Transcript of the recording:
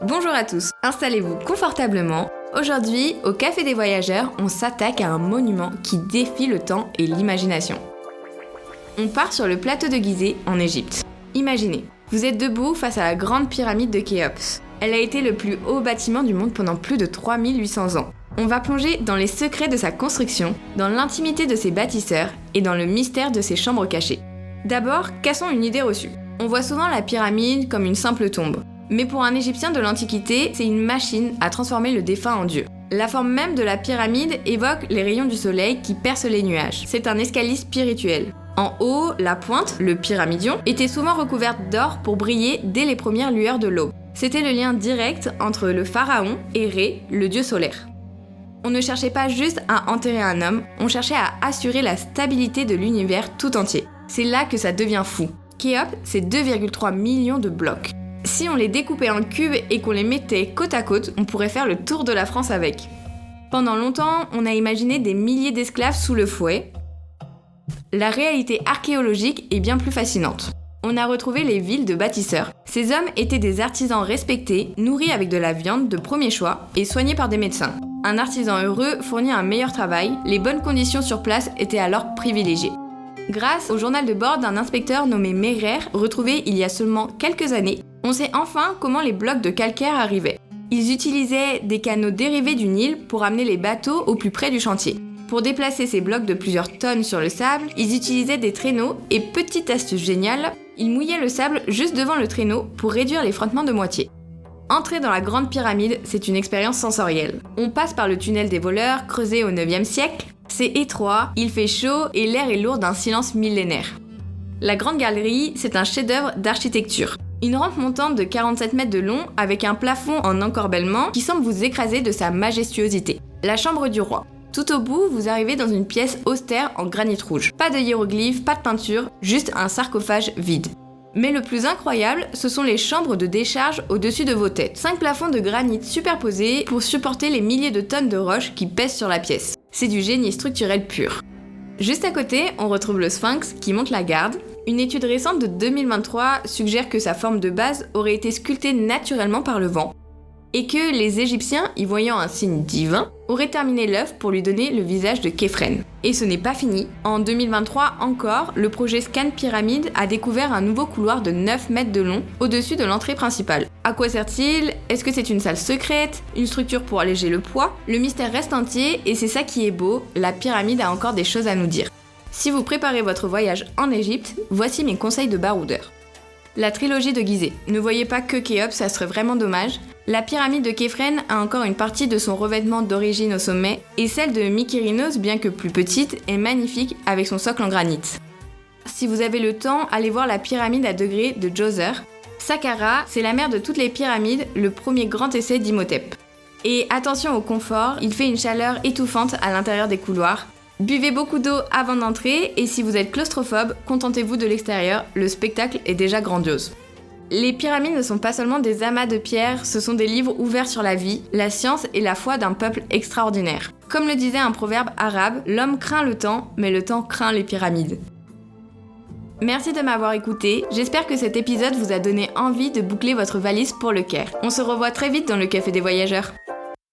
Bonjour à tous, installez-vous confortablement. Aujourd'hui, au Café des Voyageurs, on s'attaque à un monument qui défie le temps et l'imagination. On part sur le plateau de Gizeh, en Égypte. Imaginez, vous êtes debout face à la grande pyramide de Khéops. Elle a été le plus haut bâtiment du monde pendant plus de 3800 ans. On va plonger dans les secrets de sa construction, dans l'intimité de ses bâtisseurs et dans le mystère de ses chambres cachées. D'abord, cassons une idée reçue. On voit souvent la pyramide comme une simple tombe. Mais pour un Égyptien de l'Antiquité, c'est une machine à transformer le défunt en dieu. La forme même de la pyramide évoque les rayons du soleil qui percent les nuages. C'est un escalier spirituel. En haut, la pointe, le pyramidion, était souvent recouverte d'or pour briller dès les premières lueurs de l'aube. C'était le lien direct entre le pharaon et Ré, le dieu solaire. On ne cherchait pas juste à enterrer un homme, on cherchait à assurer la stabilité de l'univers tout entier. C'est là que ça devient fou. Khéops, c'est 2,3 millions de blocs. Si on les découpait en cubes et qu'on les mettait côte à côte, on pourrait faire le tour de la France avec. Pendant longtemps, on a imaginé des milliers d'esclaves sous le fouet. La réalité archéologique est bien plus fascinante. On a retrouvé les villes de bâtisseurs. Ces hommes étaient des artisans respectés, nourris avec de la viande de premier choix et soignés par des médecins. Un artisan heureux fournit un meilleur travail, les bonnes conditions sur place étaient alors privilégiées. Grâce au journal de bord d'un inspecteur nommé Merer, retrouvé il y a seulement quelques années, on sait enfin comment les blocs de calcaire arrivaient. Ils utilisaient des canaux dérivés du Nil pour amener les bateaux au plus près du chantier. Pour déplacer ces blocs de plusieurs tonnes sur le sable, ils utilisaient des traîneaux et, petite astuce géniale, ils mouillaient le sable juste devant le traîneau pour réduire les frottements de moitié. Entrer dans la grande pyramide, c'est une expérience sensorielle. On passe par le tunnel des voleurs, creusé au 9e siècle. C'est étroit, il fait chaud et l'air est lourd d'un silence millénaire. La grande galerie, c'est un chef-d'œuvre d'architecture. Une rampe montante de 47 mètres de long avec un plafond en encorbellement qui semble vous écraser de sa majestuosité. La chambre du roi. Tout au bout, vous arrivez dans une pièce austère en granit rouge. Pas de hiéroglyphes, pas de peinture, juste un sarcophage vide. Mais le plus incroyable, ce sont les chambres de décharge au-dessus de vos têtes. 5 plafonds de granit superposés pour supporter les milliers de tonnes de roches qui pèsent sur la pièce. C'est du génie structurel pur. Juste à côté, on retrouve le Sphinx qui monte la garde. Une étude récente de 2023 suggère que sa forme de base aurait été sculptée naturellement par le vent et que les Égyptiens, y voyant un signe divin, auraient terminé l'œuvre pour lui donner le visage de Képhren. Et ce n'est pas fini. En 2023 encore, le projet Scan Pyramide a découvert un nouveau couloir de 9 mètres de long au-dessus de l'entrée principale. À quoi sert-il ? Est-ce que c'est une salle secrète ? Une structure pour alléger le poids ? Le mystère reste entier et c'est ça qui est beau, la pyramide a encore des choses à nous dire. Si vous préparez votre voyage en Égypte, voici mes conseils de baroudeur. La trilogie de Gizeh. Ne voyez pas que Khéops, ça serait vraiment dommage. La pyramide de Képhren a encore une partie de son revêtement d'origine au sommet, et celle de Mykérinos, bien que plus petite, est magnifique avec son socle en granit. Si vous avez le temps, allez voir la pyramide à degrés de Djoser. Saqqara, c'est la mère de toutes les pyramides, le premier grand essai d'Imhotep. Et attention au confort, il fait une chaleur étouffante à l'intérieur des couloirs. Buvez beaucoup d'eau avant d'entrer et si vous êtes claustrophobe, contentez-vous de l'extérieur, le spectacle est déjà grandiose. Les pyramides ne sont pas seulement des amas de pierres, ce sont des livres ouverts sur la vie, la science et la foi d'un peuple extraordinaire. Comme le disait un proverbe arabe, l'homme craint le temps, mais le temps craint les pyramides. Merci de m'avoir écouté, j'espère que cet épisode vous a donné envie de boucler votre valise pour le Caire. On se revoit très vite dans le Café des Voyageurs.